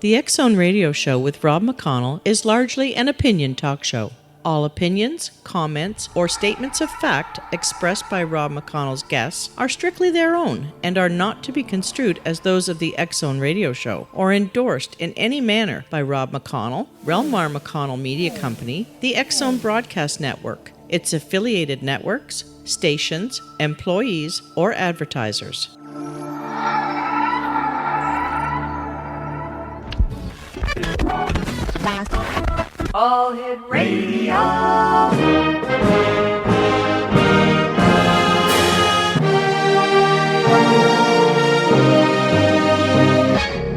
The X-Zone Radio Show with Rob McConnell is largely an opinion talk show. All opinions, comments, or statements of fact expressed by Rob McConnell's guests are strictly their own and are not to be construed as those of the X-Zone Radio Show or endorsed in any manner by Rob McConnell, Relmar McConnell Media Company, the X-Zone Broadcast Network, its affiliated networks, stations, employees, or advertisers. All Hit Radio.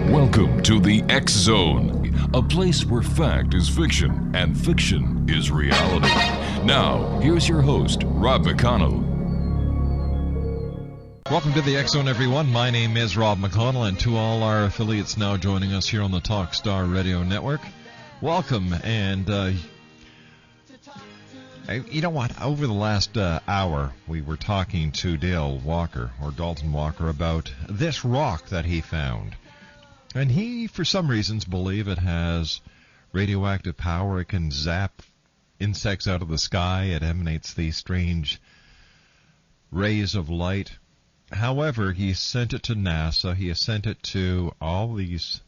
Welcome to the X-Zone, a place where fact is fiction and fiction is reality. Now, here's your host, Rob McConnell. Welcome to the X-Zone, everyone. My name is Rob McConnell, and to all our affiliates now joining us here on the Talkstar Radio Network, welcome. And you know what? Over the last hour, we were talking to Dale Walker, or Dalton Walker, about this rock that he found. And he, for some reasons, believe it has radioactive power. It can zap insects out of the sky. It emanates these strange rays of light. However, he sent it to NASA. He has sent it to all these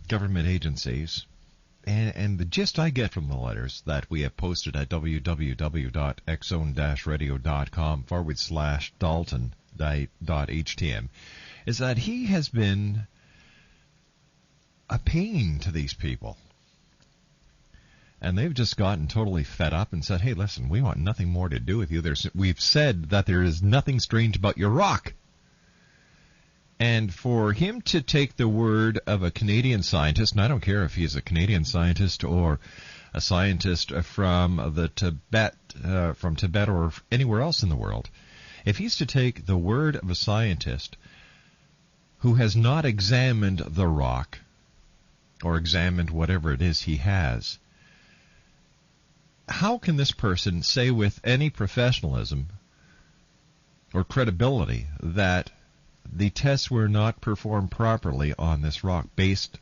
government agencies. And the gist I get from the letters that we have posted at www.xzone-radio.com/Dalton.htm is that he has been a pain to these people. And they've just gotten totally fed up and said, hey, listen, we want nothing more to do with you. We've said that there is nothing strange about your rock. And for him to take the word of a Canadian scientist, and I don't care if he's a Canadian scientist or a scientist from Tibet or anywhere else in the world, if he's to take the word of a scientist who has not examined the rock or examined whatever it is he has, how can this person say with any professionalism or credibility that the tests were not performed properly on this rock based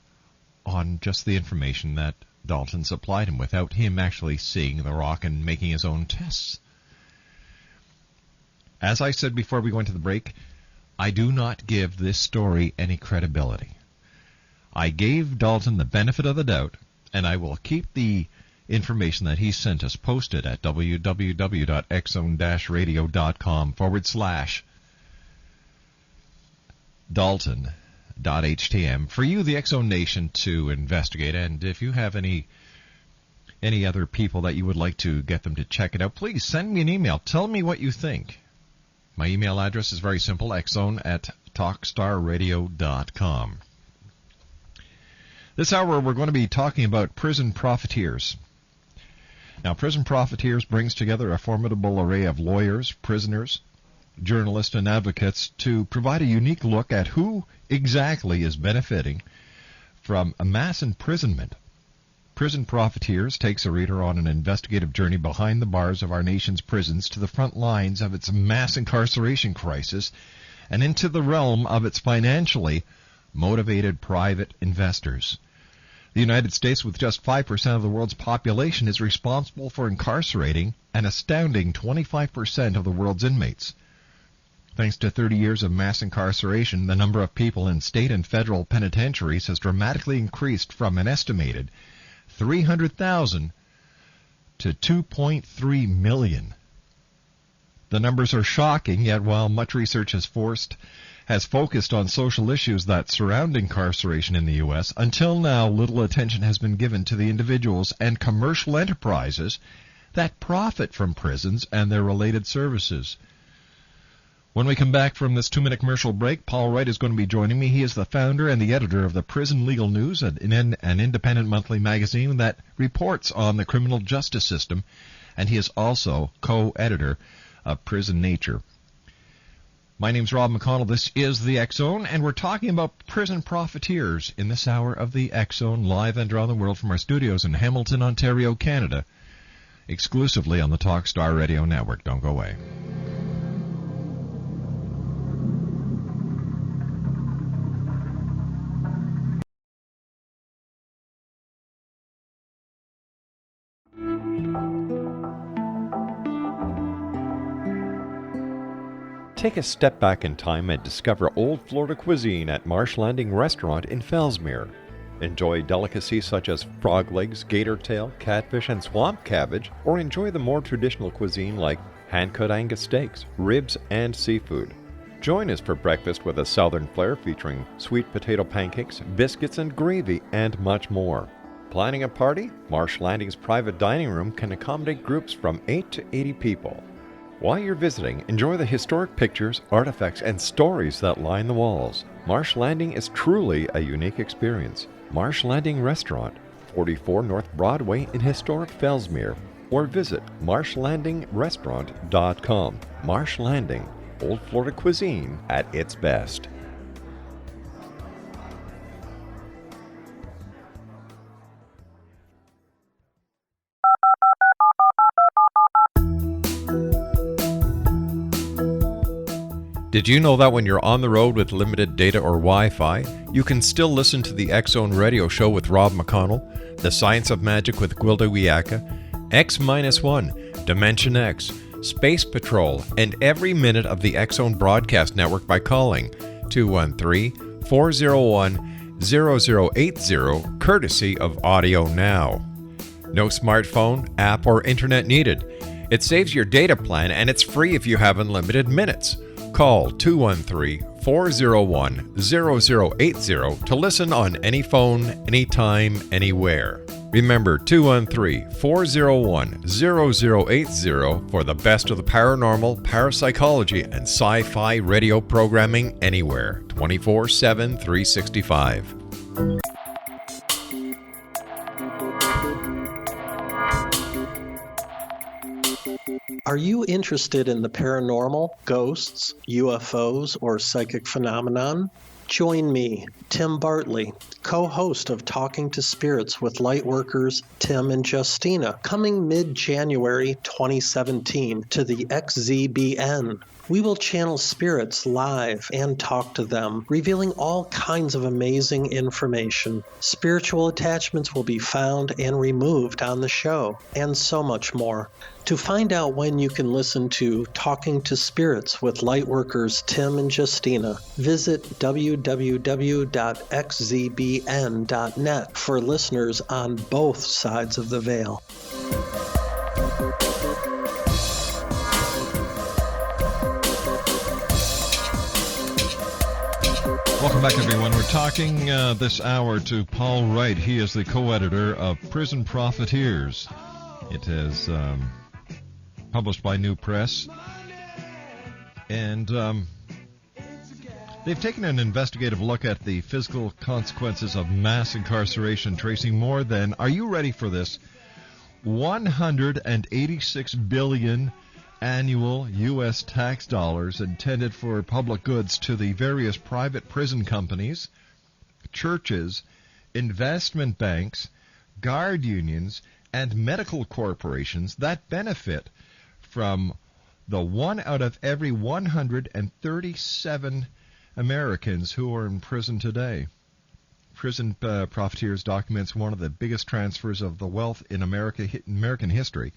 on just the information that Dalton supplied him without him actually seeing the rock and making his own tests? As I said before we went to the break, I do not give this story any credibility. I gave Dalton the benefit of the doubt, and I will keep the information that he sent us posted at www.xzone-radio.com/Dalton.htm for you, the X-Zone Nation, to investigate. And if you have any other people that you would like to get them to check it out, please send me an email. Tell me what you think. My email address is very simple, xzone@talkstarradio.com. This hour we're going to be talking about prison profiteers. Now, Prison Profiteers brings together a formidable array of lawyers, prisoners, journalists, and advocates to provide a unique look at who exactly is benefiting from a mass imprisonment. Prison Profiteers takes a reader on an investigative journey behind the bars of our nation's prisons to the front lines of its mass incarceration crisis and into the realm of its financially motivated private investors. The United States, with just 5% of the world's population, is responsible for incarcerating an astounding 25% of the world's inmates. Thanks to 30 years of mass incarceration, the number of people in state and federal penitentiaries has dramatically increased from an estimated 300,000 to 2.3 million. The numbers are shocking, yet while much research has focused on social issues that surround incarceration in the U.S., until now little attention has been given to the individuals and commercial enterprises that profit from prisons and their related services. When we come back from this 2-minute commercial break, Paul Wright is going to be joining me. He is the founder and the editor of the Prison Legal News, an independent monthly magazine that reports on the criminal justice system, and he is also co-editor of Prison Nature. My name's Rob McConnell. This is the X-Zone, and we're talking about prison profiteers in this hour of the X-Zone, live and around the world from our studios in Hamilton, Ontario, Canada, exclusively on the Talkstar Radio Network. Don't go away. Take a step back in time and discover old Florida cuisine at Marsh Landing Restaurant in Fellsmere. Enjoy delicacies such as frog legs, gator tail, catfish, and swamp cabbage, or enjoy the more traditional cuisine like hand-cut Angus steaks, ribs, and seafood. Join us for breakfast with a southern flair featuring sweet potato pancakes, biscuits and gravy, and much more. Planning a party? Marsh Landing's private dining room can accommodate groups from 8 to 80 people. While you're visiting, enjoy the historic pictures, artifacts, and stories that line the walls. Marsh Landing is truly a unique experience. Marsh Landing Restaurant, 44 North Broadway in historic Fellsmere, or visit marshlandingrestaurant.com. Marsh Landing, Old Florida cuisine at its best. Did you know that when you're on the road with limited data or Wi-Fi, you can still listen to the X-Zone Radio Show with Rob McConnell, The Science of Magic with Gwilda Wiyaka, X-1, Dimension X, Space Patrol, and every minute of the X-Zone broadcast network by calling 213-401-0080, courtesy of Audio Now. No smartphone, app, or internet needed. It saves your data plan and it's free if you have unlimited minutes. Call 213-401-0080 to listen on any phone, anytime, anywhere. Remember 213-401-0080 for the best of the paranormal, parapsychology, and sci-fi radio programming anywhere, 24/7, 365. Are you interested in the paranormal, ghosts, UFOs, or psychic phenomenon? Join me, Tim Bartley, co-host of Talking to Spirits with Lightworkers Tim and Justina, coming mid-January 2017 to the XZBN. We will channel spirits live and talk to them, revealing all kinds of amazing information. Spiritual attachments will be found and removed on the show, and so much more. To find out when you can listen to Talking to Spirits with Lightworkers Tim and Justina, visit www.xzbn.net for listeners on both sides of the veil. Welcome back, everyone. We're talking this hour to Paul Wright. He is the co-editor of Prison Profiteers. It is published by New Press. And they've taken an investigative look at the physical consequences of mass incarceration, tracing more than, are you ready for this, 186 billion annual U.S. tax dollars intended for public goods to the various private prison companies, churches, investment banks, guard unions, and medical corporations that benefit from the 1 out of every 137 Americans who are in prison today. Prison Profiteers documents one of the biggest transfers of the wealth in American history,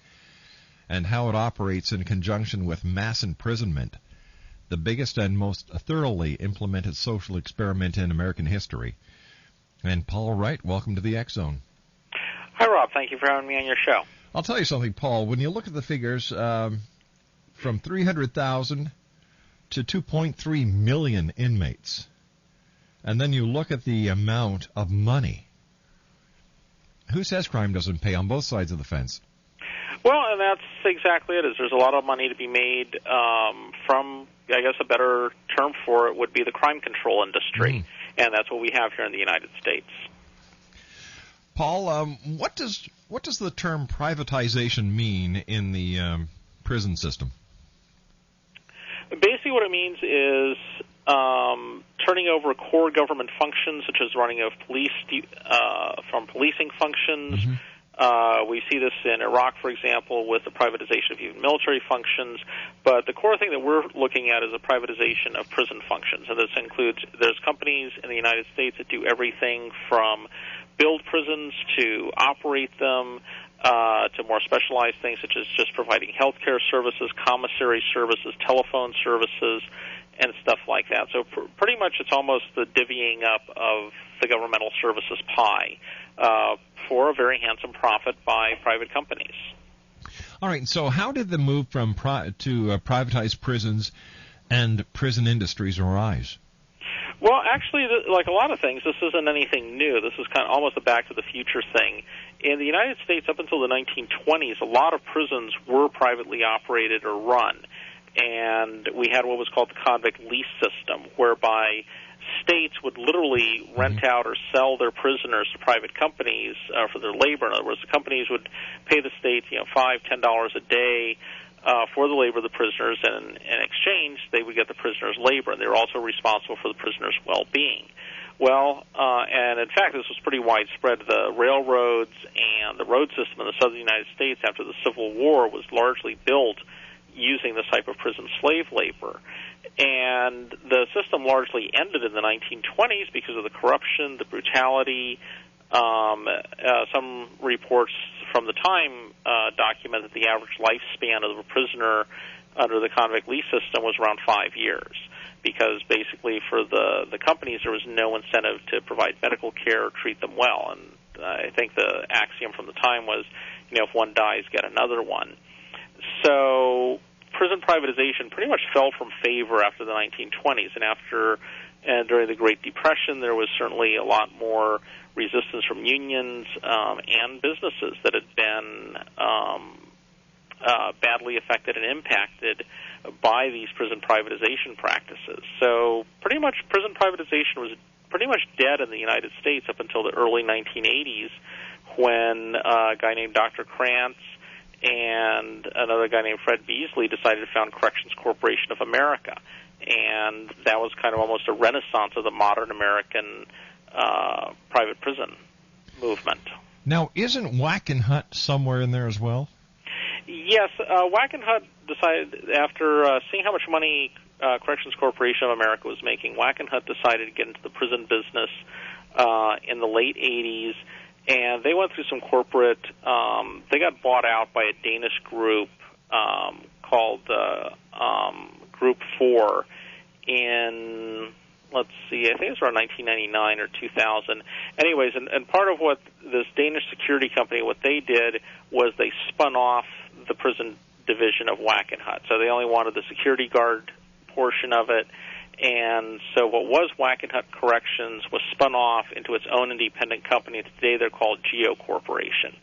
and how it operates in conjunction with mass imprisonment, the biggest and most thoroughly implemented social experiment in American history. And Paul Wright, welcome to the X-Zone. Hi, Rob. Thank you for having me on your show. I'll tell you something, Paul. When you look at the figures, from 300,000 to 2.3 million inmates, and then you look at the amount of money, who says crime doesn't pay on both sides of the fence? Well, and that's exactly it. There's a lot of money to be made from, I guess a better term for it would be the crime control industry, and that's what we have here in the United States. Paul, what does the term privatization mean in the prison system? Basically what it means is turning over core government functions, such as running of police from policing functions. We see this in Iraq, for example, with the privatization of even military functions. But the core thing that we're looking at is the privatization of prison functions. And this includes, there's companies in the United States that do everything from build prisons to operate them, to more specialized things such as just providing healthcare services, commissary services, telephone services, and stuff like that. So pretty much it's almost the divvying up of the governmental services pie for a very handsome profit by private companies. All right, so how did the move from to privatized prisons and prison industries arise? Well, actually, like a lot of things, this isn't anything new. This is kind of almost a back to the future thing. In the United States, up until the 1920s, a lot of prisons were privately operated or run. And we had what was called the convict lease system, whereby states would literally rent out or sell their prisoners to private companies for their labor. In other words, the companies would pay the states, $5, $10 a day for the labor of the prisoners, and in exchange, they would get the prisoners' labor, and they were also responsible for the prisoners' well-being. Well, and in fact, this was pretty widespread. The railroads and the road system in the southern United States after the Civil War was largely built using this type of prison slave labor. And the system largely ended in the 1920s because of the corruption, the brutality. Some reports from the time document that the average lifespan of a prisoner under the convict lease system was around 5 years, because basically for the companies there was no incentive to provide medical care or treat them well. And I think the axiom from the time was, if one dies, get another one. So prison privatization pretty much fell from favor after the 1920s, and during the Great Depression there was certainly a lot more resistance from unions and businesses that had been badly affected and impacted by these prison privatization practices. So pretty much prison privatization was pretty much dead in the United States up until the early 1980s, when a guy named Dr. Krantz and another guy named Fred Beasley decided to found Corrections Corporation of America. And that was kind of almost a renaissance of the modern American private prison movement. Now, isn't Wackenhut somewhere in there as well? Yes, Wackenhut decided, after seeing how much money Corrections Corporation of America was making, Wackenhut decided to get into the prison business in the late 80s, and they went through some corporate, they got bought out by a Danish group called Group 4 in, let's see, I think it was around 1999 or 2000. Anyways, and part of what this Danish security company, what they did was they spun off the prison division of Wackenhut. So they only wanted the security guard portion of it. And so what was Wackenhut Corrections was spun off into its own independent company. Today they're called Geo Corporation,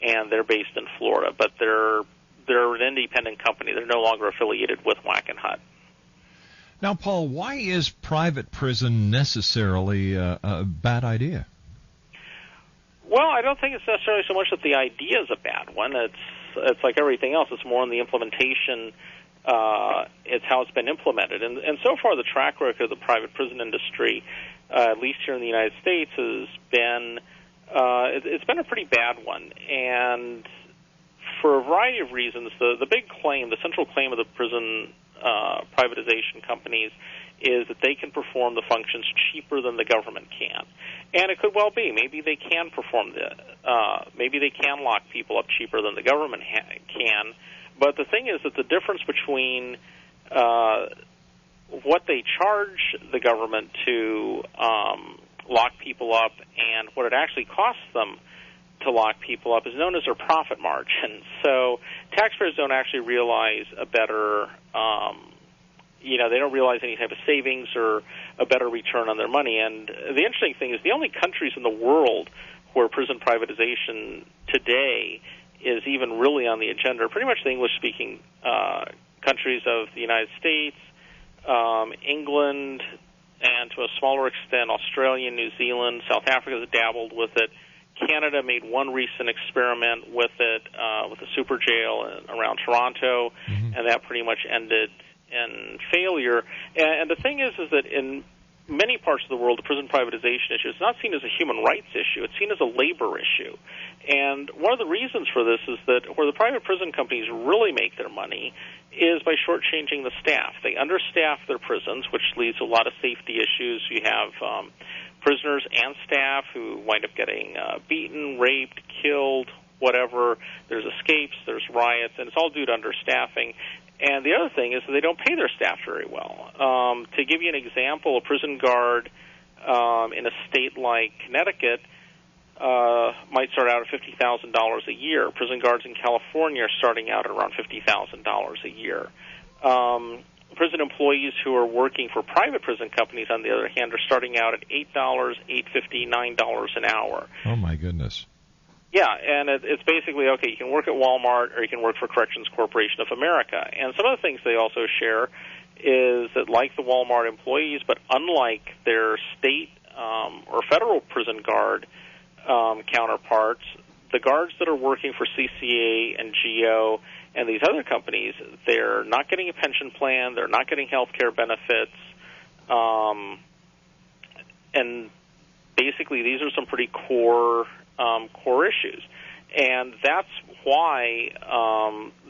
and they're based in Florida. But they're an independent company. They're no longer affiliated with Wackenhut. Now, Paul, why is private prison necessarily a bad idea? Well, I don't think it's necessarily so much that the idea is a bad one. It's like everything else. It's more in the implementation. It's how it's been implemented. And so far, the track record of the private prison industry, at least here in the United States, has been it's been a pretty bad one. And for a variety of reasons, the big claim, the central claim of the prison privatization companies is that they can perform the functions cheaper than the government can. And it could well be. Maybe they can perform maybe they can lock people up cheaper than the government can. But the thing is that the difference between what they charge the government to lock people up and what it actually costs them to lock people up is known as their profit margin. So taxpayers don't actually realize a better, they don't realize any type of savings or a better return on their money. And the interesting thing is the only countries in the world where prison privatization today is even really on the agenda are pretty much the English-speaking countries of the United States, England, and to a smaller extent Australia, New Zealand. South Africa has dabbled with it. Canada made one recent experiment with it, with a super jail around Toronto, and that pretty much ended in failure. And the thing is that in many parts of the world, the prison privatization issue is not seen as a human rights issue. It's seen as a labor issue. And one of the reasons for this is that where the private prison companies really make their money is by shortchanging the staff. They understaff their prisons, which leads to a lot of safety issues. You have prisoners and staff who wind up getting beaten, raped, killed, whatever. There's escapes, there's riots, and it's all due to understaffing. And the other thing is that they don't pay their staff very well. To give you an example, a prison guard in a state like Connecticut might start out at $50,000 a year. Prison guards in California are starting out at around $50,000 a year. Prison employees who are working for private prison companies, on the other hand, are starting out at $8, $8.50, $9 an hour. Oh, my goodness. Yeah, and it's basically, okay, you can work at Walmart or you can work for Corrections Corporation of America. And some of the things they also share is that, like the Walmart employees, but unlike their state or federal prison guard counterparts, the guards that are working for CCA and GEO and these other companies, they're not getting a pension plan, they're not getting health care benefits, and basically these are some pretty core issues. And that's why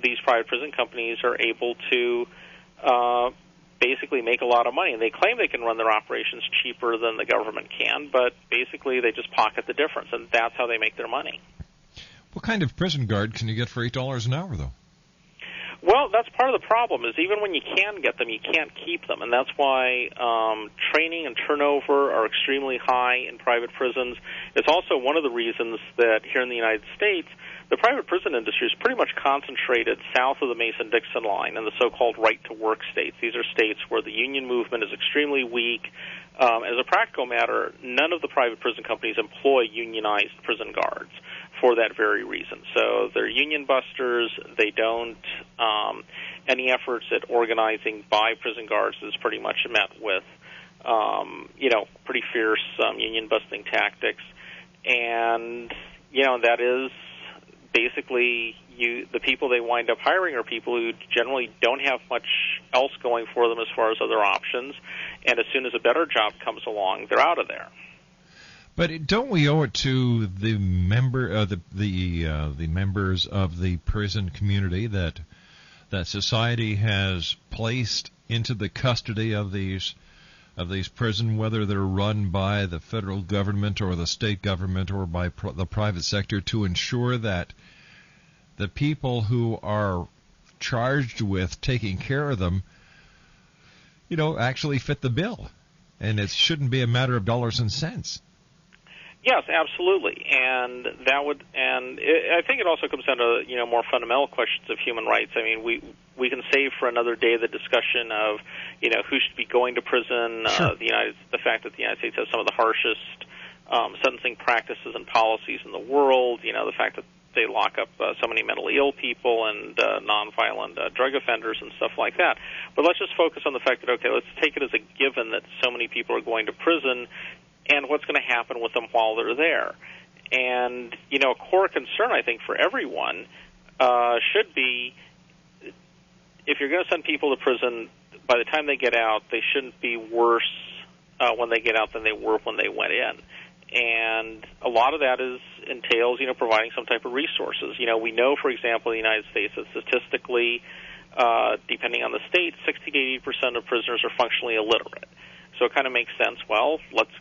these private prison companies are able to basically make a lot of money. And they claim they can run their operations cheaper than the government can, but basically they just pocket the difference, and that's how they make their money. What kind of prison guard can you get for $8 an hour, though? Well, that's part of the problem, is even when you can get them, you can't keep them. And that's why training and turnover are extremely high in private prisons. It's also one of the reasons that here in the United States, the private prison industry is pretty much concentrated south of the Mason-Dixon line in the so-called right-to-work states. These are states where the union movement is extremely weak. As a practical matter, none of the private prison companies employ unionized prison guards for that very reason. So they're union busters. They don't. Any efforts at organizing by prison guards is pretty much met with, pretty fierce union-busting tactics. And, that is basically the people they wind up hiring are people who generally don't have much else going for them as far as other options. And as soon as a better job comes along, they're out of there. But don't we owe it to the the members of the prison community that society has placed into the custody of these prisons, whether they're run by the federal government or the state government or by the private sector, to ensure that the people who are charged with taking care of them, actually fit the bill, and it shouldn't be a matter of dollars and cents. Yes, absolutely, and I think it also comes down to more fundamental questions of human rights. I mean, we can save for another day the discussion of who should be going to prison. Sure. The fact that the United States has some of the harshest sentencing practices and policies in the world. The fact that they lock up so many mentally ill people and nonviolent drug offenders and stuff like that. But let's just focus on the fact that, okay, let's take it as a given that so many people are going to prison, and what's going to happen with them while they're there. And, a core concern, I think, for everyone should be, if you're going to send people to prison, by the time they get out, they shouldn't be worse when they get out than they were when they went in. And a lot of that entails, providing some type of resources. We know, for example, in the United States that statistically, depending on the state, 60 to 80% of prisoners are functionally illiterate. So it kind of makes sense, well, let's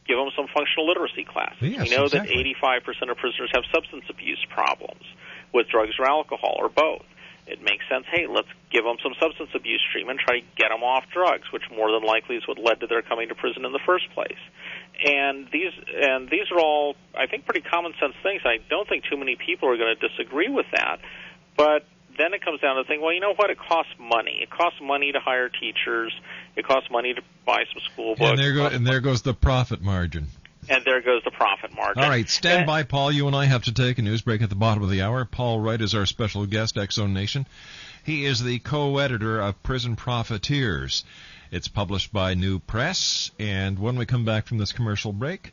give them some functional literacy classes. Yes, we know exactly. that 85% of prisoners have substance abuse problems with drugs or alcohol or both. It makes sense, hey, let's give them some substance abuse treatment, try to get them off drugs, which more than likely is what led to their coming to prison in the first place. And these are all, I think, pretty common sense things. I don't think too many people are going to disagree with that. But then it comes down to the thing, well, you know what? It costs money. It costs money to hire teachers. It costs money to buy some school books. And there goes the profit margin. And there goes the profit margin. All right, stand by, Paul. You and I have to take a news break at the bottom of the hour. Paul Wright is our special guest, X-Zone Nation. He is the co-editor of Prison Profiteers. It's published by New Press. And when we come back from this commercial break,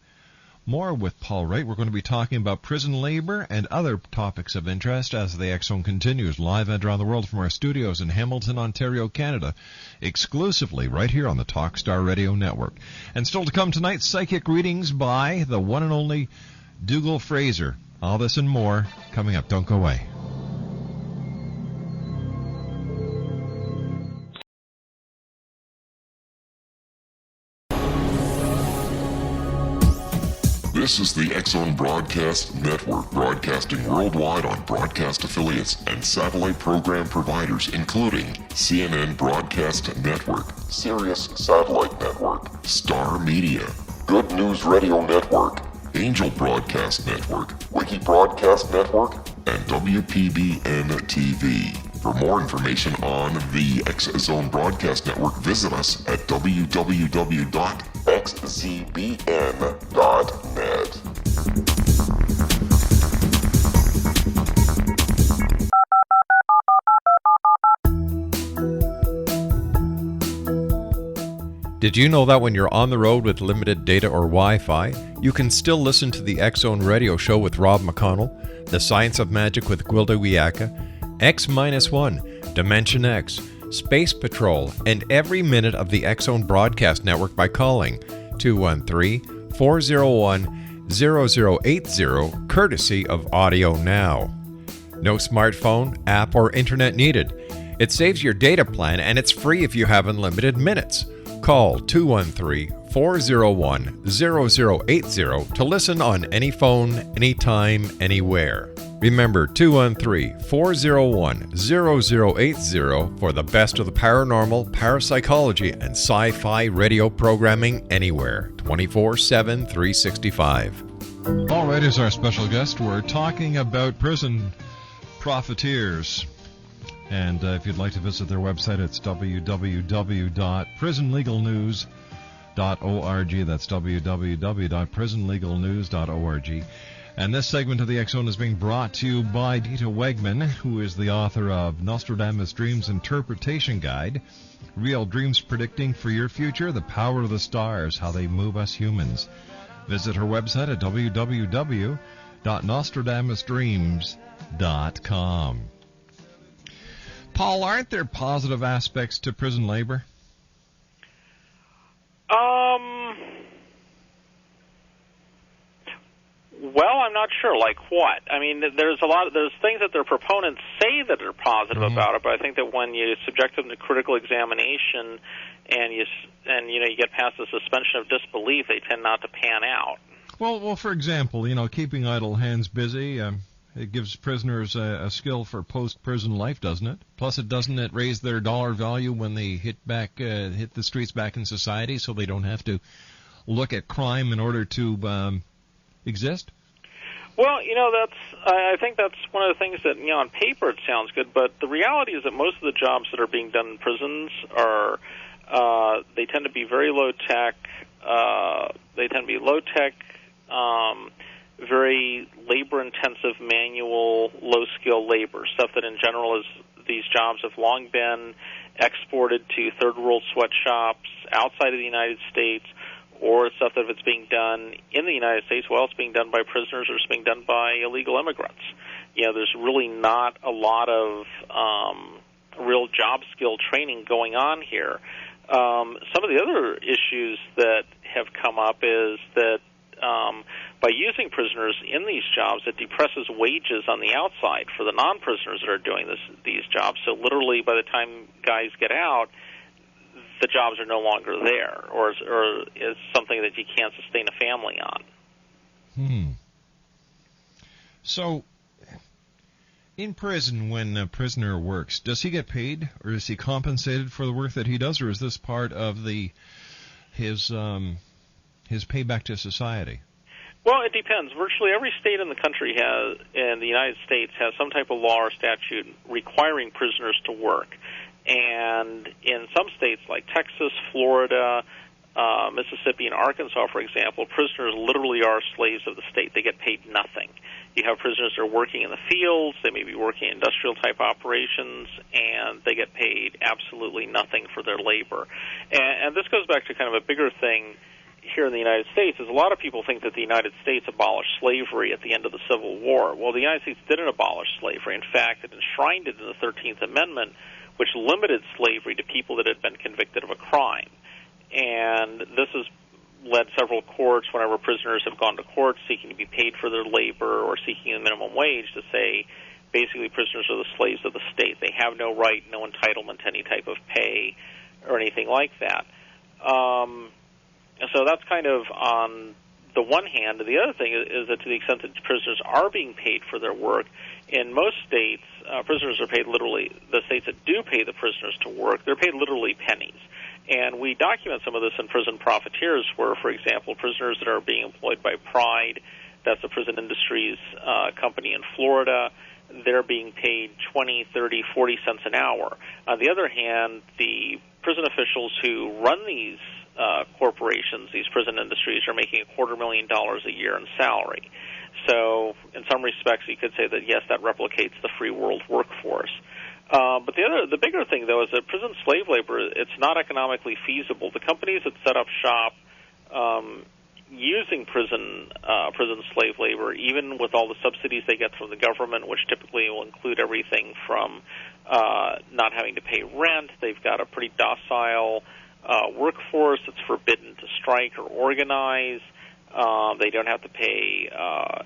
more with Paul Wright. We're going to be talking about prison labor and other topics of interest as the X-Zone continues live and around the world from our studios in Hamilton, Ontario, Canada, exclusively right here on the Talkstar Radio Network. And still to come tonight, psychic readings by the one and only Dougal Fraser. All this and more coming up. Don't go away. This is the X-Zone Broadcast Network, broadcasting worldwide on broadcast affiliates and satellite program providers, including CNN Broadcast Network, Sirius Satellite Network, Star Media, Good News Radio Network, Angel Broadcast Network, Wiki Broadcast Network, and WPBN TV. For more information on the X-Zone Broadcast Network, visit us at www.xzbn.net. Did you know that when you're on the road with limited data or Wi-Fi, you can still listen to the X-Zone Radio Show with Rob McConnell, The Science of Magic with Gwilda Wiyaka, X-1, Dimension X, Space Patrol, and every minute of the X-Zone Broadcast Network by calling 213-401-0080, courtesy of Audio Now. No smartphone, app, or internet needed. It saves your data plan, and it's free if you have unlimited minutes. Call 213-401-0080 to listen on any phone, anytime, anywhere. Remember, 213-401-0080 for the best of the paranormal, parapsychology, and sci-fi radio programming anywhere, 24/7, 365. All right, as our special guest, we're talking about prison profiteers. And if you'd like to visit their website, it's www.prisonlegalnews.org. That's www.prisonlegalnews.org. And this segment of the X-Zone is being brought to you by Dita Wegman, who is the author of Nostradamus Dreams Interpretation Guide, Real Dreams Predicting for Your Future, The Power of the Stars, How They Move Us Humans. Visit her website at www.nostradamusdreams.com. Paul, aren't there positive aspects to prison labor? Well, I'm not sure. Like what? I mean, there's things that their proponents say that are positive about it, but I think that when you subject them to critical examination and you get past the suspension of disbelief, they tend not to pan out. Well, for example, keeping idle hands busy, it gives prisoners a skill for post-prison life, doesn't it? Plus, doesn't it raise their dollar value when they hit the streets back in society, so they don't have to look at crime in order to exist? Well, I think that's one of the things that, on paper it sounds good, but the reality is that most of the jobs that are being done in prisons are, they tend to be very low-tech, very labor-intensive, manual, low-skill labor, stuff that in general these jobs have long been exported to third-world sweatshops outside of the United States, or stuff that if it's being done in the United States, well, it's being done by prisoners or it's being done by illegal immigrants. There's really not a lot of real job skill training going on here. Some of the other issues that have come up is that by using prisoners in these jobs, it depresses wages on the outside for the non-prisoners that are doing these jobs. So literally, by the time guys get out, the jobs are no longer there, or is something that you can't sustain a family on. So, in prison, when a prisoner works, does he get paid, or is he compensated for the work that he does, or is this part of his payback to society? Well, it depends. Virtually every state in the country in the United States has some type of law or statute requiring prisoners to work. And in some states like Texas, Florida, Mississippi, and Arkansas, for example, prisoners literally are slaves of the state. They get paid nothing. You have prisoners that are working in the fields, they may be working in industrial-type operations, and they get paid absolutely nothing for their labor. And this goes back to kind of a bigger thing here in the United States, is a lot of people think that the United States abolished slavery at the end of the Civil War. Well, the United States didn't abolish slavery. In fact, it enshrined it in the 13th Amendment, which limited slavery to people that had been convicted of a crime. And this has led several courts, whenever prisoners have gone to court seeking to be paid for their labor or seeking a minimum wage, to say basically prisoners are the slaves of the state. They have no right, no entitlement to any type of pay or anything like that. So that's kind of on the one hand. And the other thing is that to the extent that prisoners are being paid for their work, in most states, prisoners are paid literally, the states that do pay the prisoners to work, they're paid literally pennies. And we document some of this in Prison Profiteers, where, for example, prisoners that are being employed by Pride, that's the prison industries company in Florida, they're being paid 20, 30, 40 cents an hour. On the other hand, the prison officials who run these corporations, these prison industries, are making $250,000 a year in salary. So in some respects, you could say that, yes, that replicates the free world workforce. But the bigger thing, though, is that prison slave labor, it's not economically feasible. The companies that set up shop using prison slave labor, even with all the subsidies they get from the government, which typically will include everything from not having to pay rent, they've got a pretty docile workforce that's forbidden to strike or organize. They don't have to pay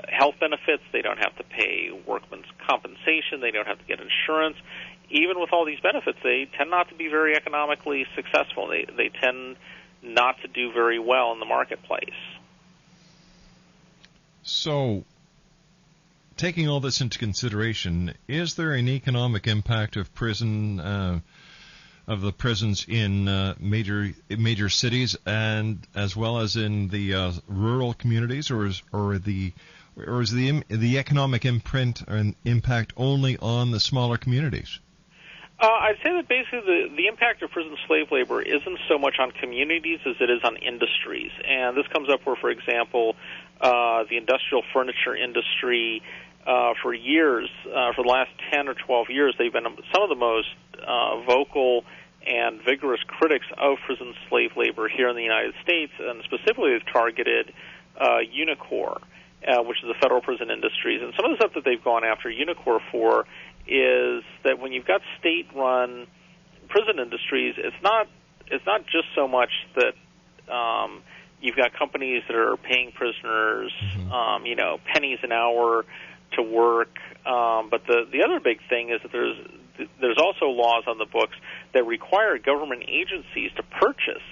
health benefits. They don't have to pay workman's compensation. They don't have to get insurance. Even with all these benefits, they tend not to be very economically successful. They tend not to do very well in the marketplace. So, taking all this into consideration, is there an economic impact of the prisons in major cities and as well as in the rural communities, or is the economic imprint and impact only on the smaller communities? I'd say that basically the impact of prison slave labor isn't so much on communities as it is on industries. And this comes up where, for example, the industrial furniture industry, for years, for the last 10 or 12 years, they've been some of the most vocal and vigorous critics of prison slave labor here in the United States, and specifically they've targeted Unicor, which is the federal prison industries. And some of the stuff that they've gone after Unicor for is that when you've got state-run prison industries, it's not just so much that you've got companies that are paying prisoners, pennies an hour to work. But the other big thing is that there's also laws on the books that require government agencies to purchase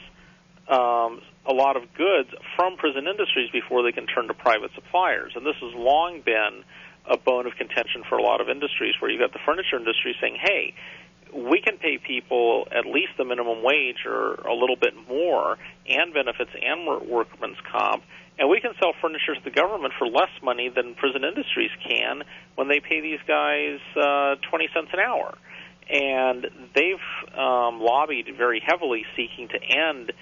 a lot of goods from prison industries before they can turn to private suppliers. And this has long been a bone of contention for a lot of industries, where you've got the furniture industry saying, hey, we can pay people at least the minimum wage or a little bit more, and benefits and workman's comp, and we can sell furniture to the government for less money than prison industries can when they pay these guys 20 cents an hour. And they've lobbied very heavily seeking to end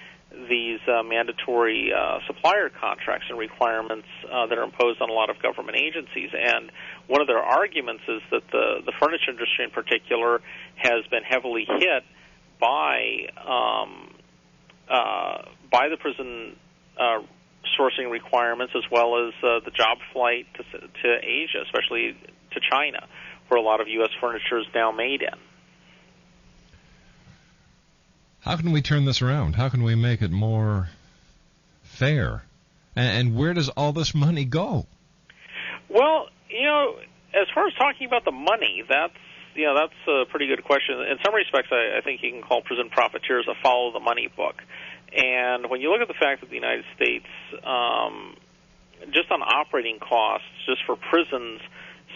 these mandatory supplier contracts and requirements that are imposed on a lot of government agencies. And one of their arguments is that the furniture industry in particular has been heavily hit by the prison sourcing requirements, as well as the job flight to Asia, especially to China, where a lot of U.S. furniture is now made in. How can we turn this around? How can we make it more fair? And where does all this money go? Well, as far as talking about the money, that's a pretty good question. In some respects, I think you can call Prison Profiteers a follow the money book. And when you look at the fact that the United States, just on operating costs, just for prisons,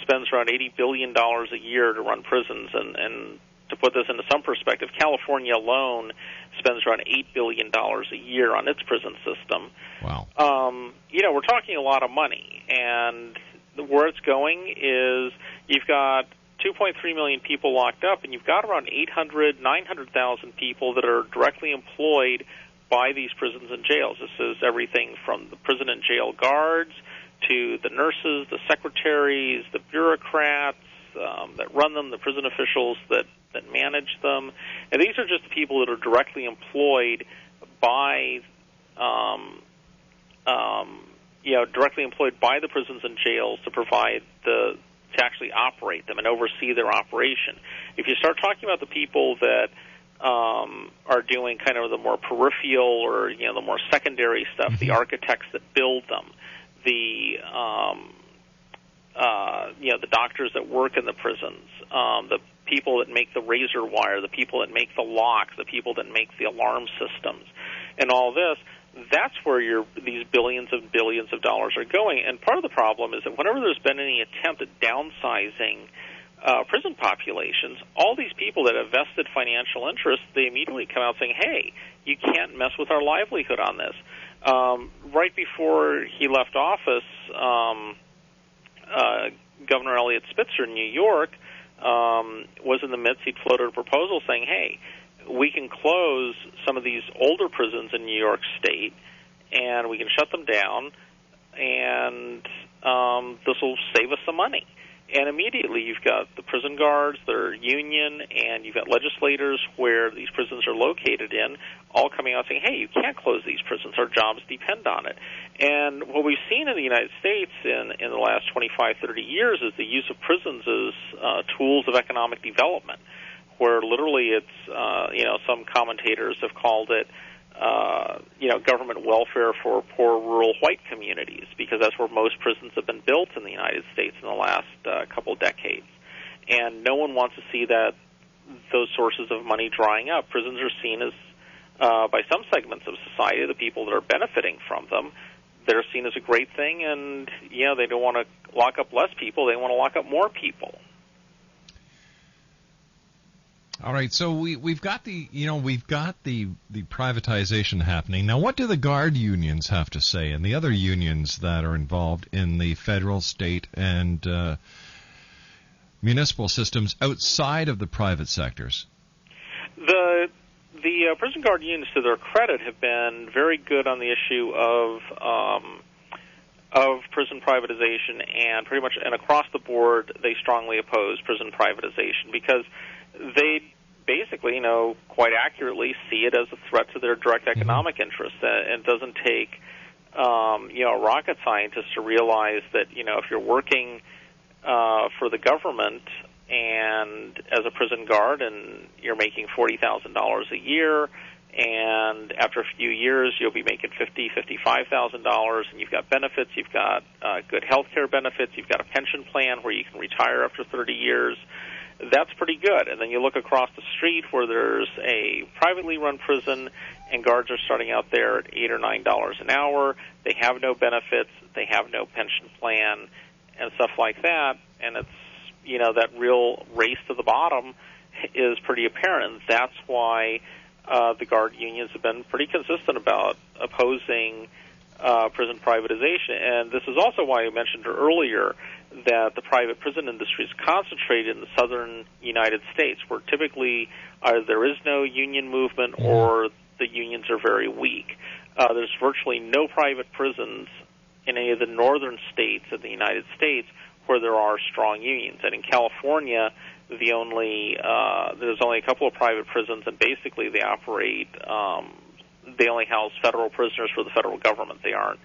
spends around $80 billion a year to run prisons, and to put this into some perspective, California alone spends around $8 billion a year on its prison system. Wow. We're talking a lot of money, and where it's going is you've got 2.3 million people locked up, and you've got around 900,000 people that are directly employed by these prisons and jails. This is everything from the prison and jail guards to the nurses, the secretaries, the bureaucrats that run them, the prison officials that manage them. And these are just the people that are directly employed by the prisons and jails to actually operate them and oversee their operation. If you start talking about the people that are doing kind of the more peripheral or the more secondary stuff, the architects that build them, the doctors that work in the prisons, the people that make the razor wire, the people that make the locks, the people that make the alarm systems, and all this, that's where these billions and billions numbers are going. And part of the problem is that whenever there's been any attempt at downsizing prison populations, all these people that have vested financial interests, they immediately come out saying, hey, you can't mess with our livelihood on this. Right before he left office, Governor Eliot Spitzer in New York was in the midst. He'd floated a proposal saying, hey, we can close some of these older prisons in New York State, and we can shut them down, and this will save us some money. And immediately you've got the prison guards, their union, and you've got legislators where these prisons are located in, all coming out saying, hey, you can't close these prisons. Our jobs depend on it. And what we've seen in the United States in the last 25, 30 years is the use of prisons as tools of economic development, where literally it's, some commentators have called it, government welfare for poor rural white communities, because that's where most prisons have been built in the United States in the last couple decades. And no one wants to see those sources of money drying up. Prisons are seen as, by some segments of society, the people that are benefiting from them, they're seen as a great thing, and, they don't want to lock up less people, they want to lock up more people. All right, so we've got the privatization happening. Now, what do the guard unions have to say, and the other unions that are involved in the federal, state, and municipal systems outside of the private sectors? The prison guard unions, to their credit, have been very good on the issue of prison privatization, and pretty much and across the board, they strongly oppose prison privatization because they basically, quite accurately see it as a threat to their direct economic interests. And it doesn't take, a rocket scientist to realize that, if you're working for the government and as a prison guard and you're making $40,000 a year, and after a few years you'll be making $55,000, and you've got benefits, you've got good health care benefits, you've got a pension plan where you can retire after 30 years, that's pretty good. And then you look across the street where there's a privately run prison and guards are starting out there at $8 or $9 an hour. They have no benefits, they have no pension plan, and stuff like that. And it's, that real race to the bottom is pretty apparent. That's why the guard unions have been pretty consistent about opposing prison privatization. And this is also why I mentioned earlier that the private prison industry is concentrated in the southern United States, where typically either there is no union movement or the unions are very weak. There's virtually no private prisons in any of the northern states of the United States where there are strong unions. And in California, there's only a couple of private prisons, and basically they operate. They only house federal prisoners for the federal government. They aren't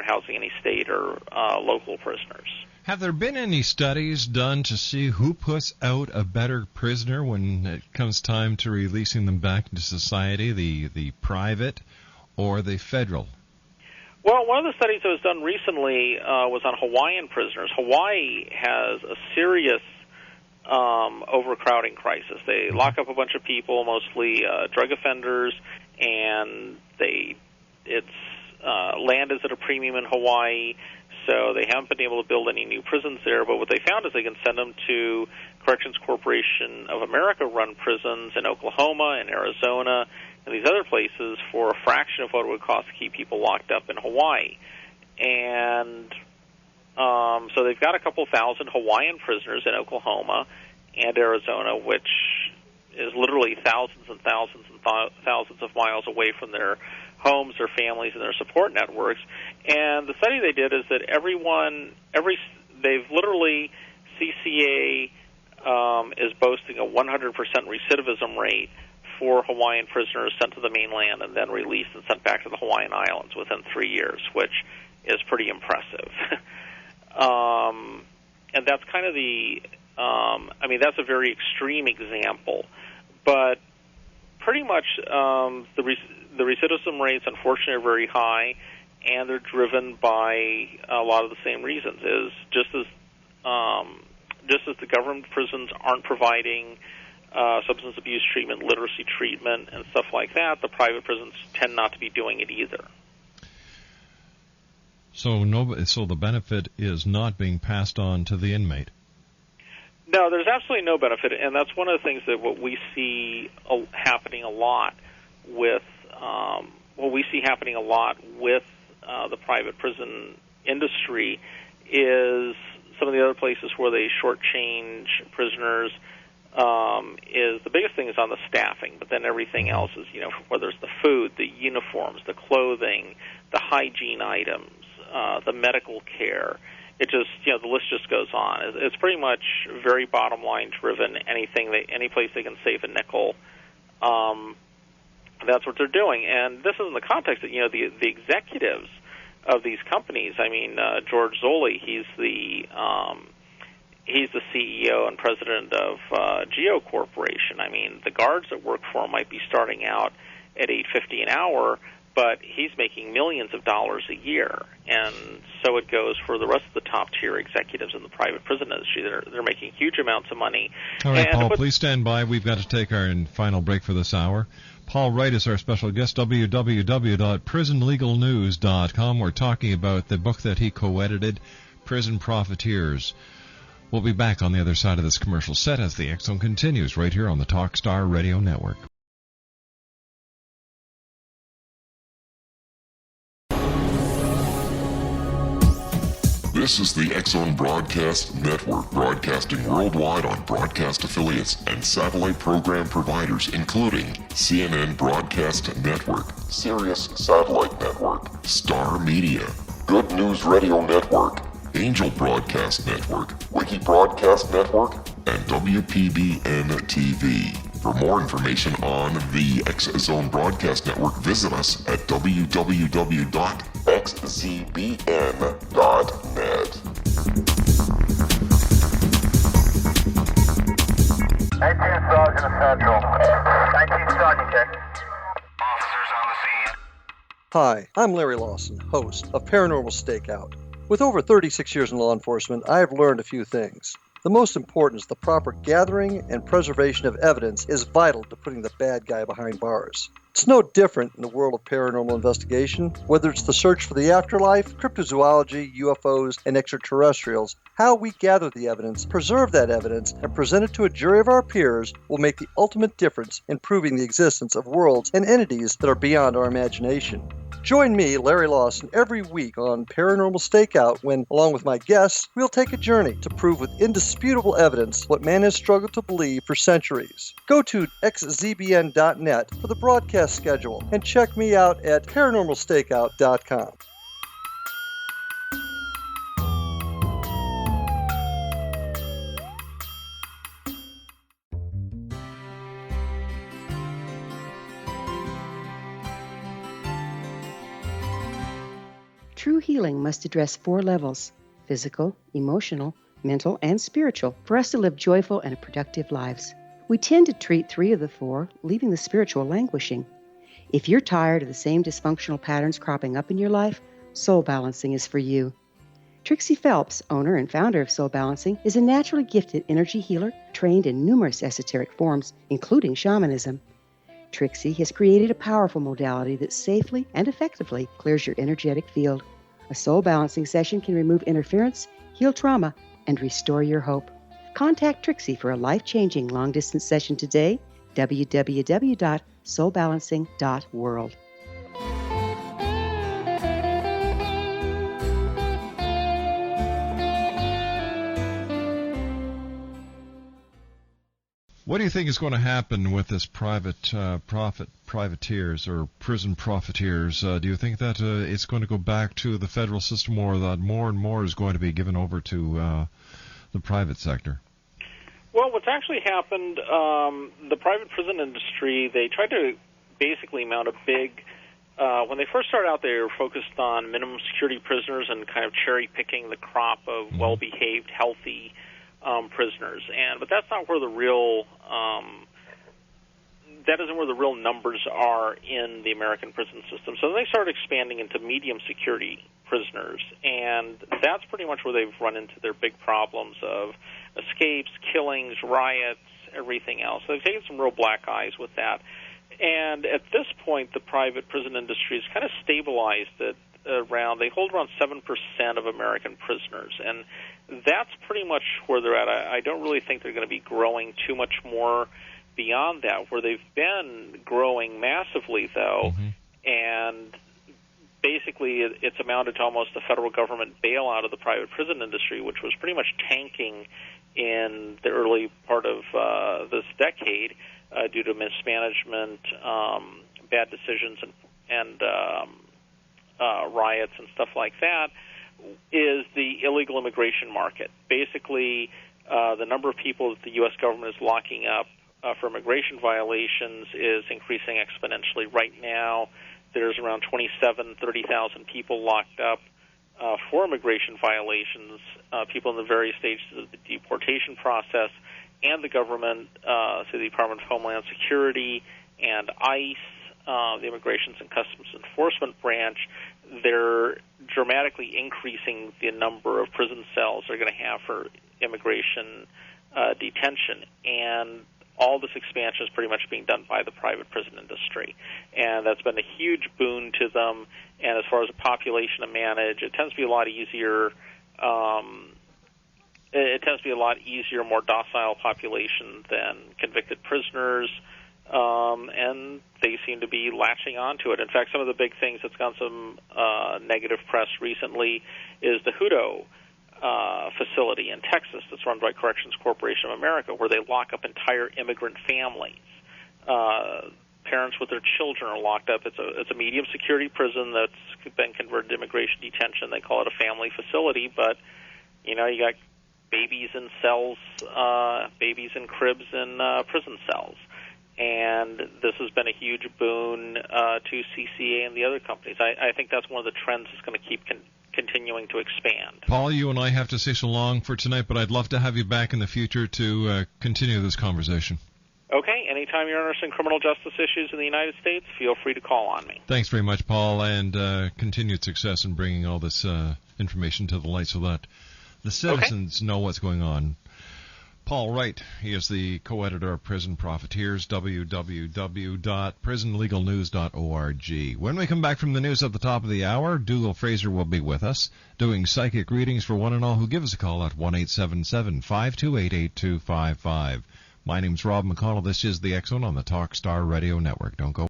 housing any state or local prisoners. Have there been any studies done to see who puts out a better prisoner when it comes time to releasing them back into society, the private or the federal? Well, one of the studies that was done recently was on Hawaiian prisoners. Hawaii has a serious overcrowding crisis. They lock up a bunch of people, mostly drug offenders, and land is at a premium in Hawaii, so they haven't been able to build any new prisons there. But what they found is they can send them to Corrections Corporation of America-run prisons in Oklahoma and Arizona and these other places for a fraction of what it would cost to keep people locked up in Hawaii. And so they've got a couple thousand Hawaiian prisoners in Oklahoma and Arizona, which is literally thousands and thousands and thousands of miles away from their homes, their families, and their support networks. And the study they did is that they've literally, CCA is boasting a 100% recidivism rate for Hawaiian prisoners sent to the mainland and then released and sent back to the Hawaiian Islands within 3 years, which is pretty impressive. And that's kind of that's a very extreme example, but pretty much the recidivism rates, unfortunately, are very high, and they're driven by a lot of the same reasons. Is just as the government prisons aren't providing substance abuse treatment, literacy treatment, and stuff like that, the private prisons tend not to be doing it either. So the benefit is not being passed on to the inmate. No, there's absolutely no benefit, and that's one of the things that what we see happening a lot with the private prison industry is some of the other places where they shortchange prisoners. Is the biggest thing is on the staffing, but then everything else is, whether it's the food, the uniforms, the clothing, the hygiene items, the medical care. It just, the list just goes on. It's pretty much very bottom line driven. Any place they can save a nickel, that's what they're doing. And this is in the context that, the executives of these companies. I mean, George Zolli, he's the CEO and president of Geo Corporation. I mean, the guards that work for him might be starting out at $8.50 an hour, but he's making millions of dollars a year, and so it goes for the rest of the top-tier executives in the private prison industry. They're making huge amounts of money. All right, Paul, please stand by. We've got to take our final break for this hour. Paul Wright is our special guest, www.prisonlegalnews.com. We're talking about the book that he co-edited, Prison Profiteers. We'll be back on the other side of this commercial set as the X Zone continues right here on the Talkstar Radio Network. This is the X Zone Broadcast Network, broadcasting worldwide on broadcast affiliates and satellite program providers, including CNN Broadcast Network, Sirius Satellite Network, Star Media, Good News Radio Network, Angel Broadcast Network, Wiki Broadcast Network, and WPBN TV. For more information on the X Zone Broadcast Network, visit us at www.xzbn.net. 19 Sergeant Central. 19 Sergeant check. Officers on the scene. Hi, I'm Larry Lawson, host of Paranormal Stakeout. With over 36 years in law enforcement, I have learned a few things. The most important is the proper gathering and preservation of evidence is vital to putting the bad guy behind bars. It's no different in the world of paranormal investigation. Whether it's the search for the afterlife, cryptozoology, UFOs, and extraterrestrials, how we gather the evidence, preserve that evidence, and present it to a jury of our peers will make the ultimate difference in proving the existence of worlds and entities that are beyond our imagination. Join me, Larry Lawson, every week on Paranormal Stakeout when, along with my guests, we'll take a journey to prove with indisputable evidence what man has struggled to believe for centuries. Go to xzbn.net for the broadcast schedule and check me out at paranormalstakeout.com. True healing must address 4 levels: physical, emotional, mental, and spiritual, for us to live joyful and productive lives. We tend to treat 3 of the 4, leaving the spiritual languishing. If you're tired of the same dysfunctional patterns cropping up in your life, Soul Balancing is for you. Trixie Phelps, owner and founder of Soul Balancing, is a naturally gifted energy healer trained in numerous esoteric forms, including shamanism. Trixie has created a powerful modality that safely and effectively clears your energetic field. A soul balancing session can remove interference, heal trauma, and restore your hope. Contact Trixie for a life-changing long-distance session today, www.soulbalancing.world. What do you think is going to happen with this privateers or prison profiteers? Do you think that it's going to go back to the federal system, or that more and more is going to be given over to the private sector? Well, what's actually happened, the private prison industry, they tried to basically mount a big... when they first started out, they were focused on minimum security prisoners and kind of cherry-picking the crop of well-behaved, healthy prisoners, but that's not where the real that isn't where the real numbers are in the American prison system. So they started expanding into medium security prisoners, and that's pretty much where they've run into their big problems of escapes, killings, riots, everything else. So they've taken some real black eyes with that. And at this point, the private prison industry is kind of stabilized at they hold around 7% of American prisoners, and that's pretty much where they're at. I don't really think they're going to be growing too much more beyond that. Where they've been growing massively, though, and basically it's amounted to almost a federal government bailout of the private prison industry, which was pretty much tanking in the early part of this decade due to mismanagement, bad decisions, and riots and stuff like that, is the illegal immigration market. Basically, the number of people that the U.S. government is locking up for immigration violations is increasing exponentially. Right now, there's around 30,000 people locked up for immigration violations, people in the various stages of the deportation process, and the government, through the Department of Homeland Security and ICE, the Immigration and Customs Enforcement branch, they're dramatically increasing the number of prison cells they're going to have for immigration detention. And all this expansion is pretty much being done by the private prison industry. And that's been a huge boon to them. And as far as the population to manage, it tends to be a lot easier. More docile population than convicted prisoners. And they seem to be latching onto it. In fact, some of the big things that's gotten some negative press recently is the Hutto facility in Texas that's run by Corrections Corporation of America, where they lock up entire immigrant families. Parents with their children are locked up. It's a medium security prison that's been converted to immigration detention. They call it a family facility, but you got babies in cells, babies in cribs in prison cells. And this has been a huge boon to CCA and the other companies. I think that's one of the trends that's going to keep continuing to expand. Paul, you and I have to say so long for tonight, but I'd love to have you back in the future to continue this conversation. Okay, anytime you're interested in criminal justice issues in the United States, feel free to call on me. Thanks very much, Paul, and continued success in bringing all this information to the light so that the citizens know what's going on. Paul Wright, he is the co-editor of Prison Profiteers, www.prisonlegalnews.org. When we come back from the news at the top of the hour, Dougal Fraser will be with us, doing psychic readings for one and all who give us a call at 1-877-528-8255. My name's Rob McConnell. This is the X-Zone on the Talkstar Radio Network. Don't go